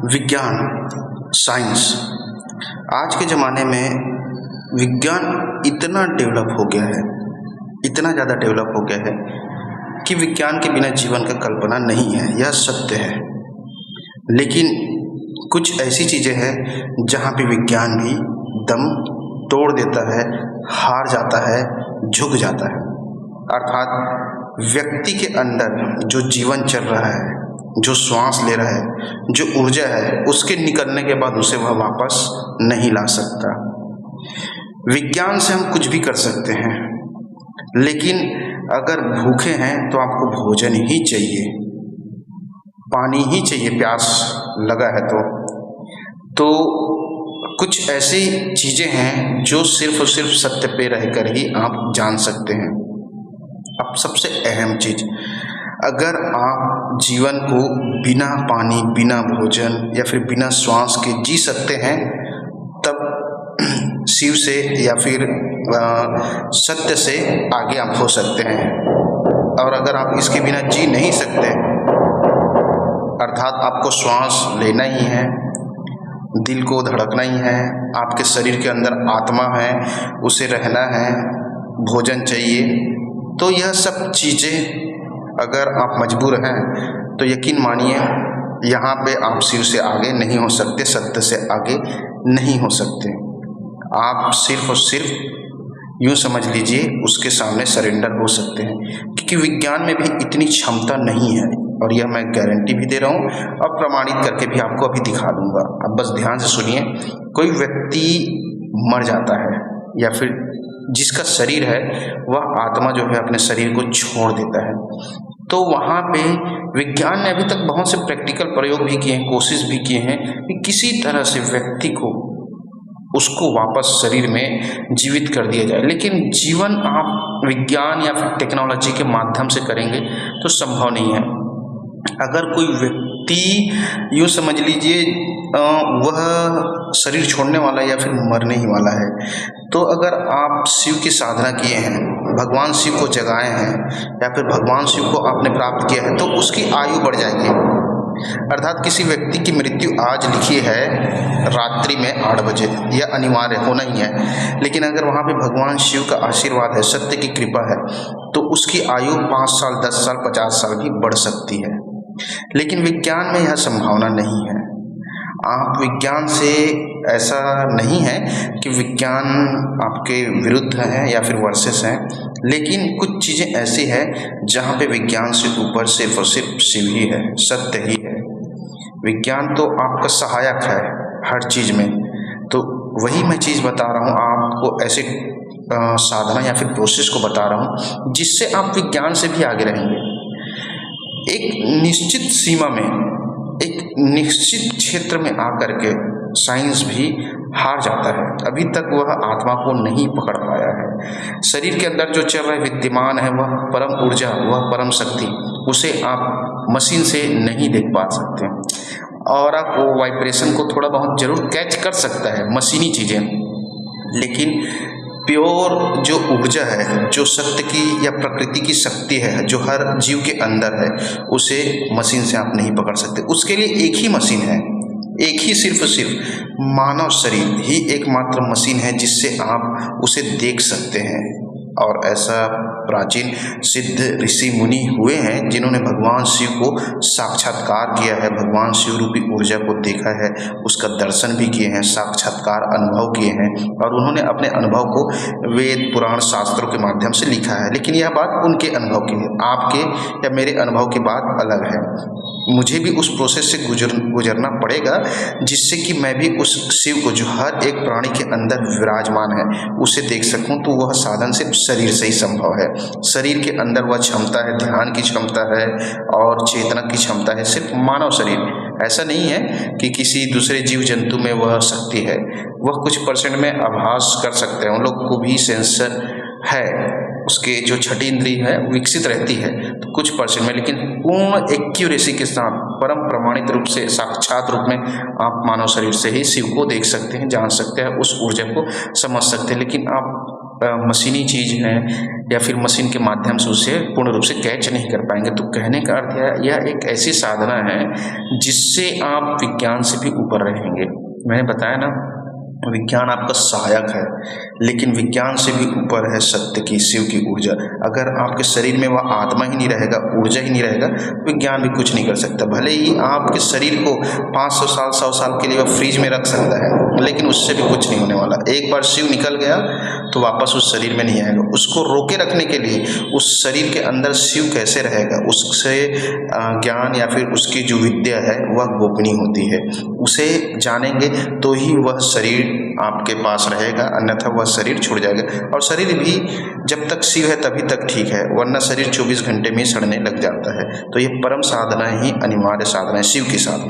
विज्ञान, साइंस। आज के ज़माने में विज्ञान इतना डेवलप हो गया है, इतना ज़्यादा डेवलप हो गया है कि विज्ञान के बिना जीवन का कल्पना नहीं है, यह सत्य है। लेकिन कुछ ऐसी चीज़ें हैं जहाँ पे विज्ञान भी दम तोड़ देता है, हार जाता है, झुक जाता है। अर्थात व्यक्ति के अंदर जो जीवन चल रहा है, जो श्वास ले रहा है, जो ऊर्जा है, उसके निकलने के बाद उसे वह वापस नहीं ला सकता। विज्ञान से हम कुछ भी कर सकते हैं, लेकिन अगर भूखे हैं तो आपको भोजन ही चाहिए, पानी ही चाहिए, प्यास लगा है तो कुछ ऐसी चीज़ें हैं जो सिर्फ और सिर्फ सत्य पे रहकर ही आप जान सकते हैं। अब सबसे अहम चीज़, अगर आप जीवन को बिना पानी, बिना भोजन या फिर बिना श्वास के जी सकते हैं, तब शिव से या फिर सत्य से आगे आप हो सकते हैं। और अगर आप इसके बिना जी नहीं सकते, अर्थात आपको श्वास लेना ही है, दिल को धड़कना ही है, आपके शरीर के अंदर आत्मा है, उसे रहना है, भोजन चाहिए, तो यह सब चीज़ें अगर आप मजबूर हैं तो यकीन मानिए यहाँ पे आप शिव से आगे नहीं हो सकते, सत्य से आगे नहीं हो सकते। आप सिर्फ और सिर्फ यूँ समझ लीजिए उसके सामने सरेंडर हो सकते हैं, क्योंकि विज्ञान में भी इतनी क्षमता नहीं है। और यह मैं गारंटी भी दे रहा हूँ और प्रमाणित करके भी आपको अभी दिखा दूंगा। अब बस ध्यान से सुनिए। कोई व्यक्ति मर जाता है या फिर जिसका शरीर है वह आत्मा जो है अपने शरीर को छोड़ देता है, तो वहाँ पे विज्ञान ने अभी तक बहुत से प्रैक्टिकल प्रयोग भी किए हैं, कोशिश भी किए हैं कि किसी तरह से व्यक्ति को उसको वापस शरीर में जीवित कर दिया जाए। लेकिन जीवन आप विज्ञान या फिर टेक्नोलॉजी के माध्यम से करेंगे तो संभव नहीं है। अगर कोई व्यक्ति यूँ समझ लीजिए वह शरीर छोड़ने वाला है या फिर मरने ही वाला है, तो अगर आप शिव की साधना किए हैं, भगवान शिव को जगाए हैं या फिर भगवान शिव को आपने प्राप्त किया है, तो उसकी आयु बढ़ जाएगी। अर्थात किसी व्यक्ति की मृत्यु आज लिखी है रात्रि में 8 बजे, यह अनिवार्य होना ही है। लेकिन अगर वहाँ पे भगवान शिव का आशीर्वाद है, सत्य की कृपा है, तो उसकी आयु 5 साल, 10 साल, 50 साल भी बढ़ सकती है। लेकिन विज्ञान में यह संभावना नहीं है। आप विज्ञान से ऐसा नहीं है कि विज्ञान आपके विरुद्ध है या फिर वर्सेस हैं, लेकिन कुछ चीज़ें ऐसी हैं जहाँ पे विज्ञान से ऊपर सिर्फ और सिर्फ शिव ही है, सत्य ही है। विज्ञान तो आपका सहायक है हर चीज़ में। तो वही मैं चीज़ बता रहा हूँ आपको, ऐसे साधना या फिर प्रोसेस को बता रहा हूँ जिससे आप विज्ञान से भी आगे रहेंगे। एक निश्चित सीमा में, एक निश्चित क्षेत्र में आकर के साइंस भी हार जाता है। अभी तक वह आत्मा को नहीं पकड़ पाया है। शरीर के अंदर जो चल रहा है, विद्यमान है, वह परम ऊर्जा, वह परम शक्ति, उसे आप मशीन से नहीं देख पा सकते। और आप वो वाइब्रेशन को थोड़ा बहुत जरूर कैच कर सकता है मशीनी चीज़ें, लेकिन प्योर जो ऊर्जा है, जो सत्य की या प्रकृति की शक्ति है, जो हर जीव के अंदर है, उसे मशीन से आप नहीं पकड़ सकते। उसके लिए एक ही मशीन है, एक ही सिर्फ मानव शरीर ही एकमात्र मशीन है जिससे आप उसे देख सकते हैं। और ऐसा प्राचीन सिद्ध ऋषि मुनि हुए हैं जिन्होंने भगवान शिव को साक्षात्कार किया है, भगवान शिव रूपी ऊर्जा को देखा है, उसका दर्शन भी किए हैं, साक्षात्कार अनुभव किए हैं, और उन्होंने अपने अनुभव को वेद पुराण शास्त्रों के माध्यम से लिखा है। लेकिन यह बात उनके अनुभव की है, आपके या मेरे अनुभव की बात अलग है। मुझे भी उस प्रोसेस से गुजरना पड़ेगा जिससे कि मैं भी उस शिव को जो हर एक प्राणी के अंदर विराजमान है उसे देख सकूं। तो वह साधन सिर्फ शरीर से ही संभव है। शरीर के अंदर वह क्षमता है, ध्यान की क्षमता है और चेतना की क्षमता है, सिर्फ मानव शरीर। ऐसा नहीं है कि किसी दूसरे जीव जंतु में वह शक्ति है। वह कुछ परसेंट में आभास कर सकते हैं, उन लोग को भी सेंसर है, उसके जो छठी इंद्रिय है विकसित रहती है तो कुछ परसेंट में, लेकिन पूर्ण एक्यूरेसी के साथ परम प्रमाणित रूप से साक्षात रूप में आप मानव शरीर से ही शिव को देख सकते हैं, जान सकते हैं, उस ऊर्जा को समझ सकते हैं। लेकिन आप मशीनी चीज़ है या फिर मशीन के माध्यम से उसे पूर्ण रूप से कैच नहीं कर पाएंगे। तो कहने का अर्थ है यह एक ऐसी साधना है जिससे आप विज्ञान से भी ऊपर रहेंगे। मैंने बताया ना, विज्ञान आपका सहायक है, लेकिन विज्ञान से भी ऊपर है सत्य की, शिव की ऊर्जा। अगर आपके शरीर में वह आत्मा ही नहीं रहेगा, ऊर्जा ही नहीं रहेगा, विज्ञान भी कुछ नहीं कर सकता। भले ही आपके शरीर को 500 साल 100 साल के लिए वह फ्रीज में रख सकता है, लेकिन उससे भी कुछ नहीं होने वाला। एक बार शिव निकल गया तो वापस उस शरीर में नहीं आएगा। उसको रोके रखने के लिए उस शरीर के अंदर शिव कैसे रहेगा, उससे ज्ञान या फिर उसकी जो विद्या है वह गोपनीय होती है। उसे जानेंगे तो ही वह शरीर आपके पास रहेगा, अन्यथा वह शरीर छूट जाएगा। और शरीर भी जब तक शिव है तभी तक ठीक है, वरना शरीर 24 घंटे में सड़ने लग जाता है। तो ये परम साधना ही अनिवार्य साधना है, शिव की साधना।